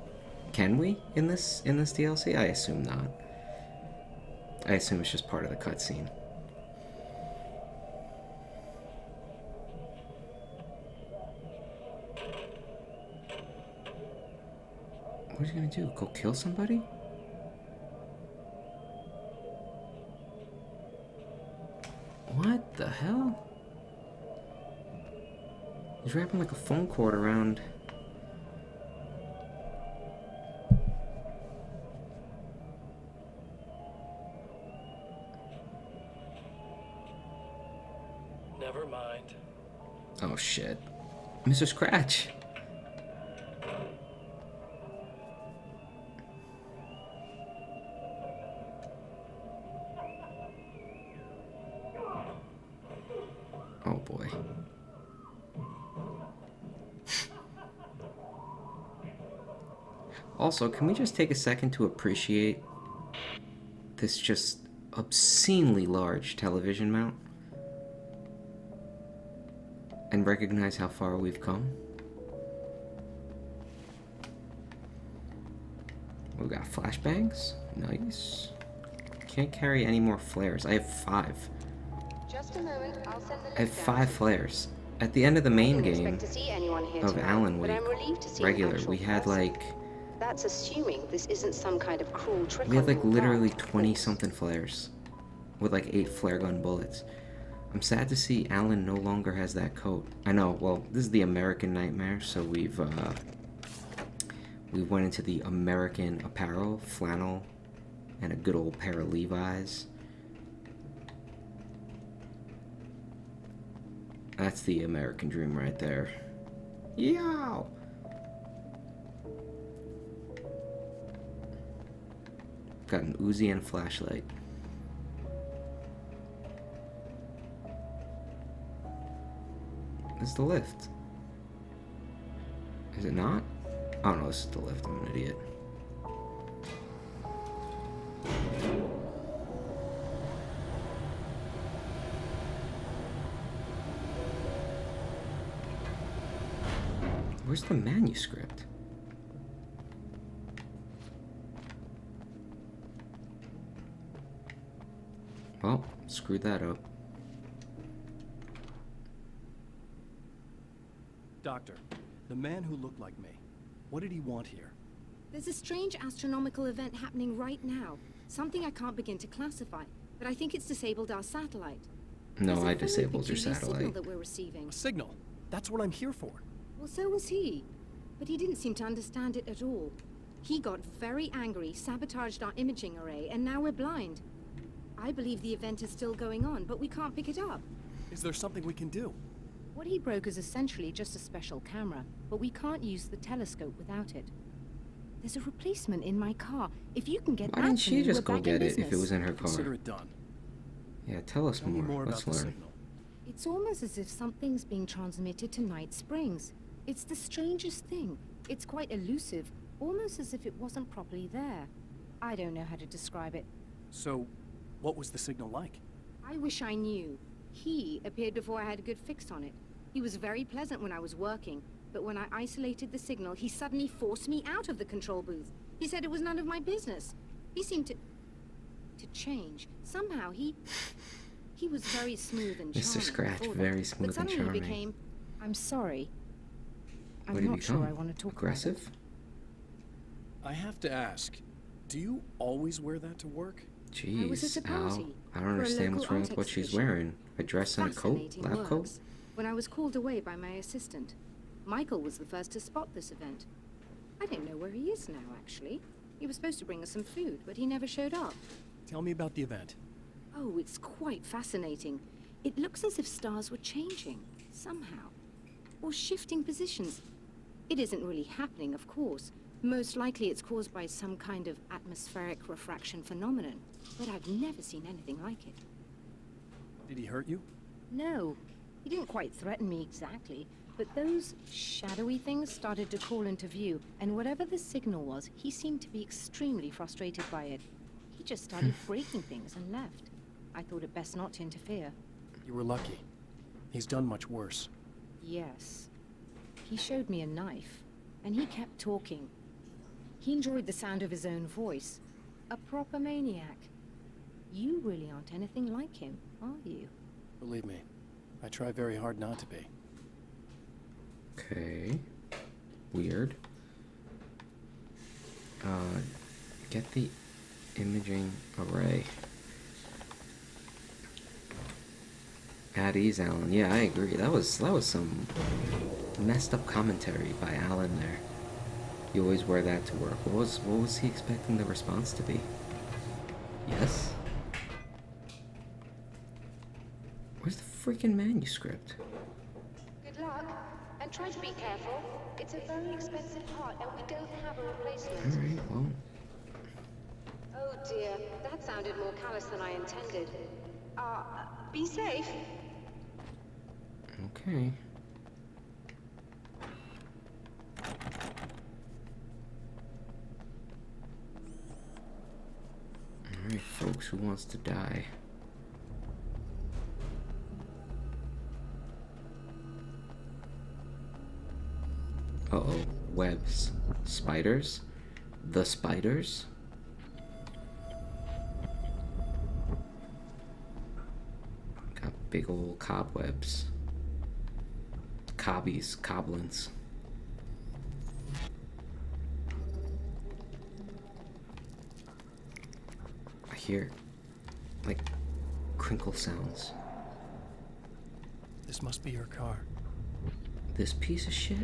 Can we in this DLC? I assume not. I assume it's just part of the cutscene. What is he gonna do? Go kill somebody? What the hell? He's wrapping like a phone cord around. Never mind. Oh shit. Mr. Scratch. Oh boy. Also, can we just take a second to appreciate this just obscenely large television mount? And recognize how far we've come? We got flashbangs. Nice. Can't carry any more flares. I have 5. Just a moment, I'll send the I have 5 flares. At the end of the main game of Alan Wake, regular, we had like... That's assuming this isn't some kind of cruel trick. We had like literally 20-something flares. With like 8 flare gun bullets. I'm sad to see Alan no longer has that coat. I know, well, this is the American Nightmare, so we went into the American apparel, flannel, and a good old pair of Levi's. That's the American dream right there. Yow! Got an Uzi and a flashlight. This is the lift. Is it not? Oh no, this is the lift. I'm an idiot. Where's the manuscript? Well, screwed that up. Doctor, the man who looked like me, what did he want here? There's a strange astronomical event happening right now. Something I can't begin to classify, but I think it's disabled our satellite. No, I disabled your satellite. Signal that we're receiving. A signal? That's what I'm here for. Well, so was he. But he didn't seem to understand it at all. He got very angry, sabotaged our imaging array, and now we're blind. I believe the event is still going on, but we can't pick it up. Is there something we can do? What he broke is essentially just a special camera, but we can't use the telescope without it. There's a replacement in my car. If you can get that, why didn't she just go get it if it was in her car? Consider it done. Yeah, tell us more. Let's learn. Signal. It's almost as if something's being transmitted to Night Springs. It's the strangest thing. It's quite elusive, almost as if it wasn't properly there. I don't know how to describe it. So, what was the signal like? I wish I knew. He appeared before I had a good fix on it. He was very pleasant when I was working, But when I isolated the signal, he suddenly forced me out of the control booth. He said it was none of my business. He seemed to change. Somehow he was very smooth and charming. Mr. Scratch, before very that. smooth But and suddenly he charming. became, I'm sorry. What I'm did he not sure become? I want to talk Aggressive? about I have to ask, do you always wear that to work? I was Jeez, at a Al. party I don't for a understand what's local wrong art with what she's exhibition. wearing. A dress and a coat? Fascinating Lab coat? works. When I was called away by my assistant, Michael was the first to spot this event. I don't know where he is now, actually. He was supposed to bring us some food, but he never showed up. Tell me about the event. Oh, it's quite fascinating. It looks as if stars were changing, somehow. Or shifting positions. It isn't really happening, of course. Most likely it's caused by some kind of atmospheric refraction phenomenon. But I've never seen anything like it. Did he hurt you? No, he didn't quite threaten me exactly. But those shadowy things started to crawl into view, and whatever the signal was, he seemed to be extremely frustrated by it. He just started breaking things and left. I thought it best not to interfere. You were lucky. He's done much worse. Yes. He showed me a knife, and he kept talking. He enjoyed the sound of his own voice. A proper maniac. You really aren't anything like him, are you? Believe me, I try very hard not to be. Okay. Weird. Get the imaging array. At ease, Alan. Yeah, I agree. That was some messed up commentary by Alan there. You always wear that to work. What was he expecting the response to be? Yes? Where's the freaking manuscript? Good luck, and try to be careful. It's a very expensive part, and we don't have a replacement. Alright, well. Oh dear, that sounded more callous than I intended. Be safe. Okay. Alright, folks, who wants to die? Uh-oh, webs. Spiders? The spiders? Got big old cobwebs. Cobbies, goblins. I hear, like, crinkle sounds. This must be your car. This piece of shit?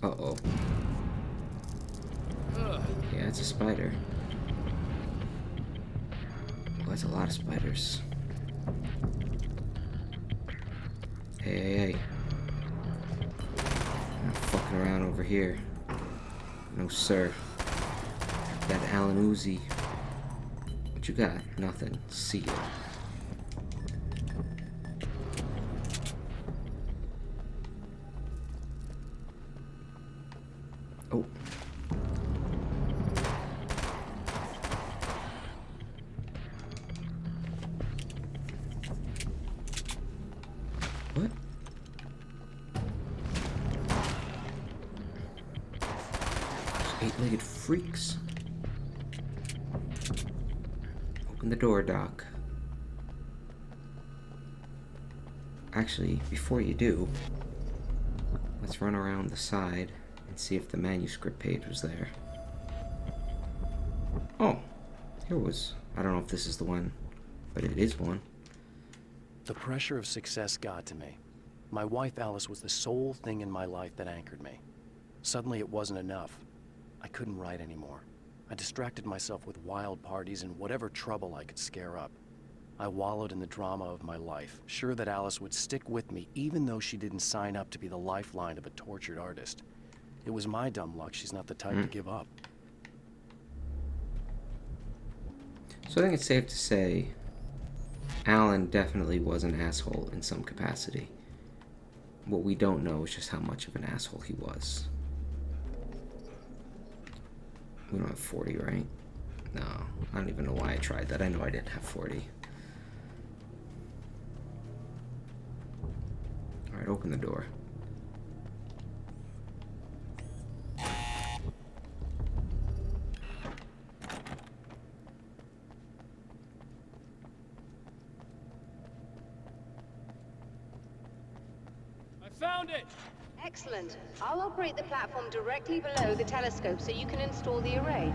Uh-oh. Yeah, it's a spider. Oh, that's a lot of spiders. Hey, hey, hey. I'm not fucking around over here. No, sir. That Alan Uzi. What you got? Nothing. See ya. Oh. What? Eight-legged freaks. Open the door, Doc. Actually, before you do, let's run around the side and see if the manuscript page was there. Oh, here was. I don't know if this is the one, but it is one. The pressure of success got to me. My wife Alice was the sole thing in my life that anchored me. Suddenly it wasn't enough. I couldn't write anymore. I distracted myself with wild parties and whatever trouble I could scare up. I wallowed in the drama of my life, sure that Alice would stick with me even though she didn't sign up to be the lifeline of a tortured artist. It was my dumb luck she's not the type to give up. So I think it's safe to say Alan definitely was an asshole in some capacity. What we don't know is just how much of an asshole he was. We don't have 40, right? No, I don't even know why I tried that. I know I didn't have 40. Alright, open the door. I found it! Excellent. I'll operate the platform directly below the telescope so you can install the array.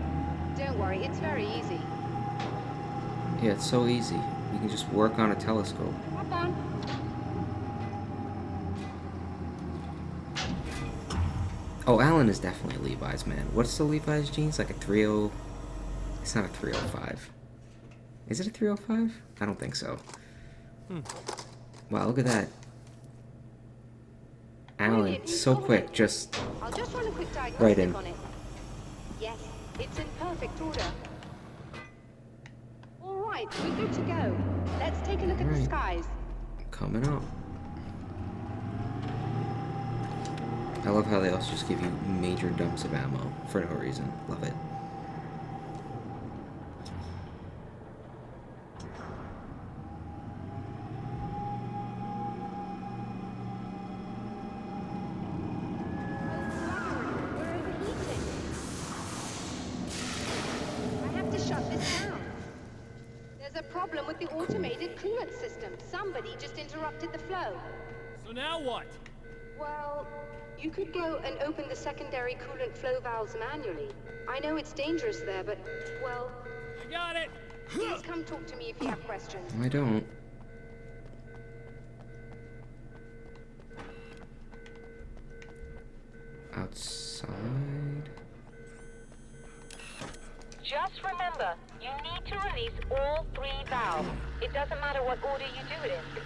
Don't worry, it's very easy. Yeah, it's so easy. We can just work on a telescope. Hop on. Oh, Alan is definitely Levi's, man. What's the Levi's jeans? Like a 30... It's not a 305. Is it a 305? I don't think so. Wow, look at that. Alan, Brilliant, so you quick, got it. just I'll just run a quick right diagnostic in. on it. Yes, it's in perfect order. All right, we're good to go. Let's take a look at the Alright. skies. Coming up. I love how they also just give you major dumps of ammo for no reason. Love it. We're overheating. I have to shut this down. There's a problem with the automated coolant system. Somebody just interrupted the flow. So now what? Well, you could go and open the secondary coolant flow valves manually. I know it's dangerous there, but, well, I got it! please come talk to me if you have questions. I don't. Outside. Just remember, you need to release all 3 valves. It doesn't matter what order you do it in.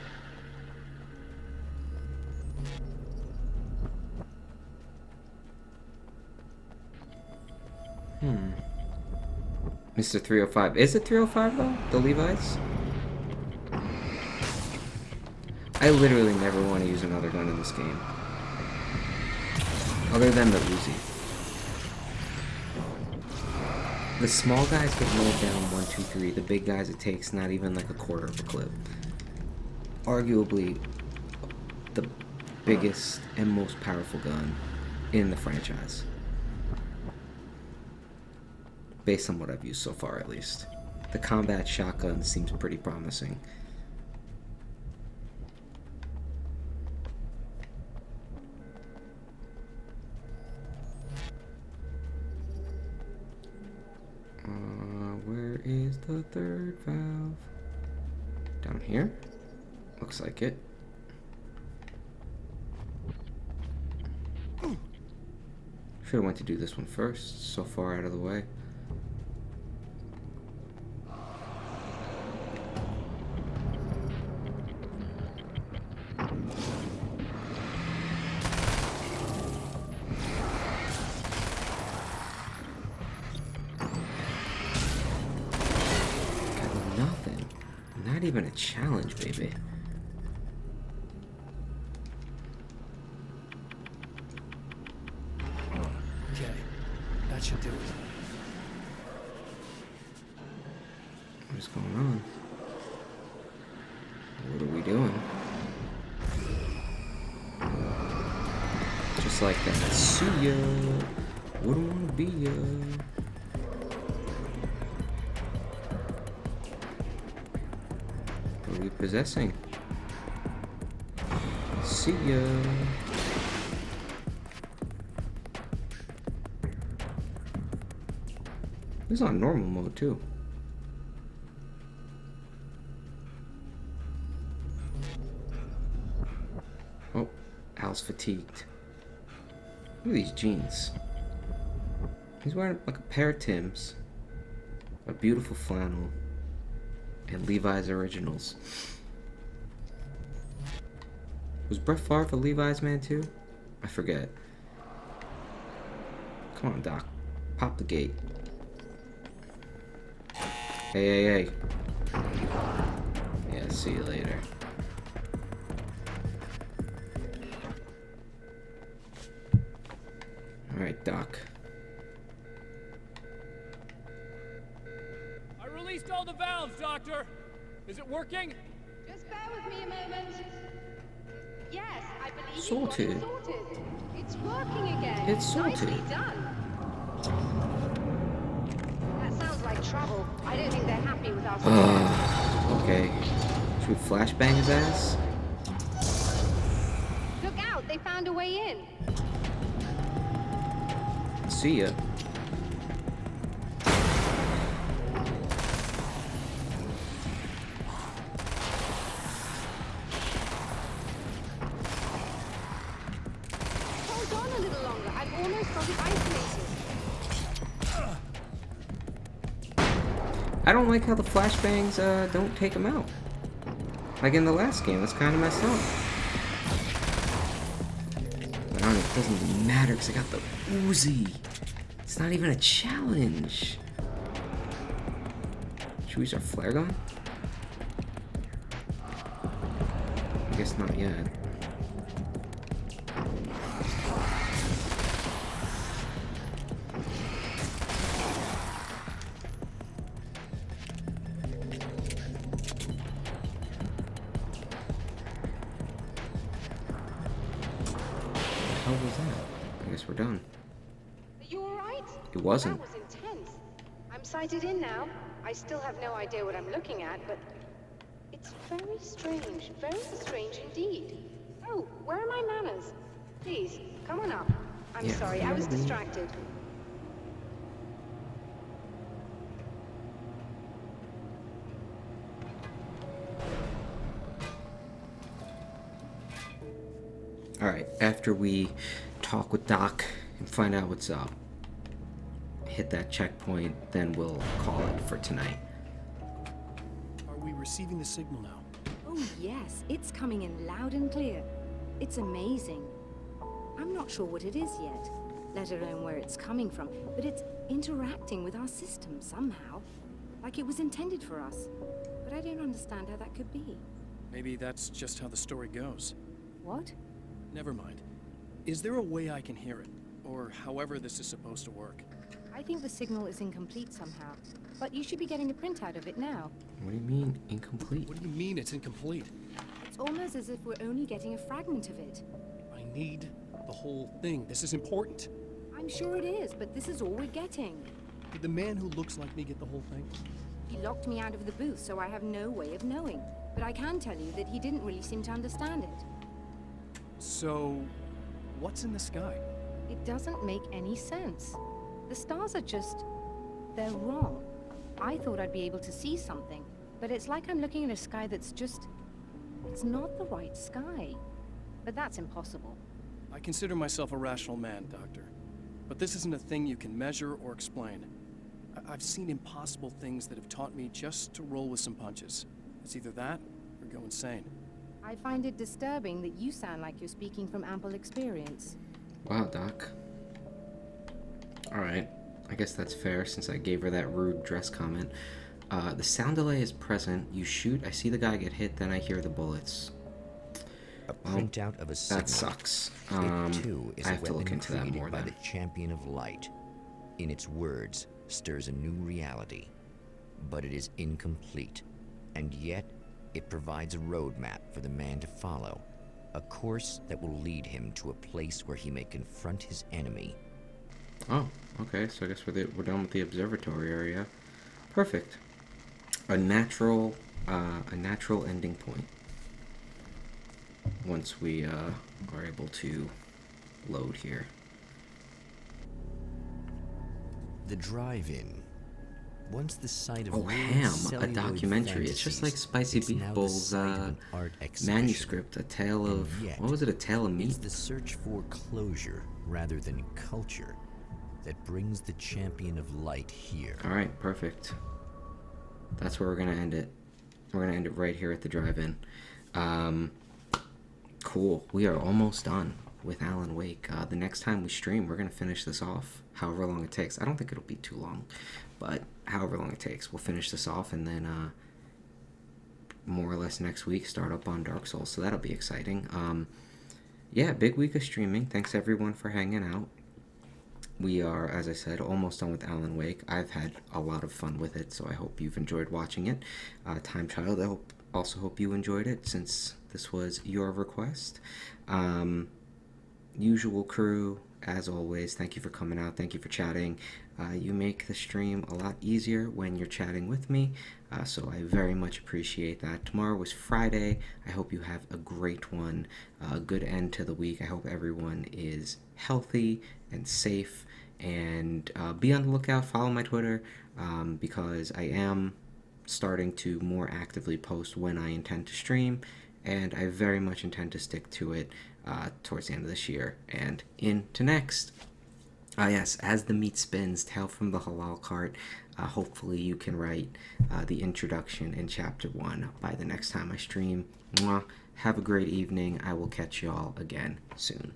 Mr. 305. Is it 305 though? The Levi's? I literally never want to use another gun in this game. Other than the Uzi. The small guys get mowed down 1, 2, 3. The big guys, it takes not even like a quarter of a clip. Arguably the biggest and most powerful gun in the franchise. Based on what I've used so far, at least. The combat shotgun seems pretty promising. Where is the third valve? Down here? Looks like it. Should have went to do this one first. So far out of the way. Nothing. Not even a challenge, baby. Okay, that should do it. What's going on? What are we doing? Just like that. See ya. Wouldn't wanna be ya. What are we possessing? See ya. This is on normal mode too. Oh, Al's fatigued. Look at these jeans. He's wearing like a pair of Timbs, a beautiful flannel, and Levi's Originals. Was Brett Favre a Levi's man too? I forget. Come on, Doc. Pop the gate. Hey, hey, hey. Yeah, see you later. Alright, Doc. I released all the valves, Doctor! Is it working? Just bear with me a moment. Yes, I believe Sorted. you've got it sorted. It's working again. It's sorted. Nicely done. That sounds like trouble. I don't think they're happy with our success. Okay. Should we flashbang his ass? Look out, they found a way in. See ya. Hold on a little longer. I've almost got it isolated. I don't like how the flashbangs don't take him out. Like in the last game, that's kind of messed up. But I don't know, it doesn't even matter because I got the Uzi. It's not even a challenge. Should we use our flare gun? I guess not yet. What the hell was that? I guess we're done. Are you alright? It wasn't. That was intense. I'm sighted in now. I still have no idea what I'm looking at, but it's very strange. Very strange indeed. Oh, where are my manners? Please, come on up. I'm Yeah, sorry, I was really? distracted. Alright, after we talk with Doc and find out what's up, hit that checkpoint, then we'll call it for tonight. Are we receiving the signal now? Oh, yes, it's coming in loud and clear. It's amazing. I'm not sure what it is yet, let alone where it's coming from, but it's interacting with our system somehow, like it was intended for us. But I don't understand how that could be. Maybe that's just how the story goes. What? Never mind. Is there a way I can hear it? Or however this is supposed to work? I think the signal is incomplete somehow, but you should be getting a printout of it now. What do you mean, incomplete? What do you mean it's incomplete? It's almost as if we're only getting a fragment of it. I need the whole thing. This is important. I'm sure it is, but this is all we're getting. Did the man who looks like me get the whole thing? He locked me out of the booth, so I have no way of knowing. But I can tell you that he didn't really seem to understand it. So, what's in the sky? It doesn't make any sense. The stars are just... they're wrong. I thought I'd be able to see something, but it's like I'm looking at a sky that's just... it's not the right sky. But that's impossible. I consider myself a rational man, Doctor. But this isn't a thing you can measure or explain. I've seen impossible things that have taught me just to roll with some punches. It's either that, or go insane. I find it disturbing that you sound like you're speaking from ample experience. Wow, Doc. Alright, I guess that's fair since I gave her that rude dress comment. The sound delay is present. You shoot, I see the guy get hit, then I hear the bullets. A printout of a signal. That sucks. It too is I a have to look weapon into that created more by then. the champion of light. In its words, stirs a new reality. But it is incomplete. And yet, it provides a roadmap for the man to follow. A course that will lead him to a place where he may confront his enemy. Oh, okay, so I guess we're done with the observatory area. Perfect. A natural ending point. Once we are able to load here. The drive-in. Once the site of Oh, ruined Ham, a celluloid documentary. It's just like fantasies, Spicy it's now the People's site of an art exhibition. manuscript, A Tale And of... yet, what was it? A Tale of Meat? It's the search for closure rather than culture that brings the champion of light here. Alright, perfect. That's where we're going to end it. We're going to end it right here at the drive-in. Cool. We are almost done with Alan Wake. The next time we stream, we're going to finish this off, however long it takes. I don't think it'll be too long, but however long it takes, we'll finish this off, and then more or less next week start up on Dark Souls, so that'll be exciting. Yeah, big week of streaming. Thanks everyone for hanging out. We are, as I said, almost done with Alan Wake. I've had a lot of fun with it, so I hope you've enjoyed watching it. Time Child, also hope you enjoyed it since this was your request. Usual crew, as always, thank you for coming out. Thank you for chatting. You make the stream a lot easier when you're chatting with me, so I very much appreciate that. Tomorrow was Friday. I hope you have a great one, a good end to the week. I hope everyone is healthy and safe, and be on the lookout. Follow my Twitter, because I am starting to more actively post when I intend to stream, and I very much intend to stick to it towards the end of this year and into next. Yes, as the meat spins, Tale from the Halal Cart. Hopefully you can write the introduction in Chapter 1 by the next time I stream. Mwah. Have a great evening. I will catch y'all again soon.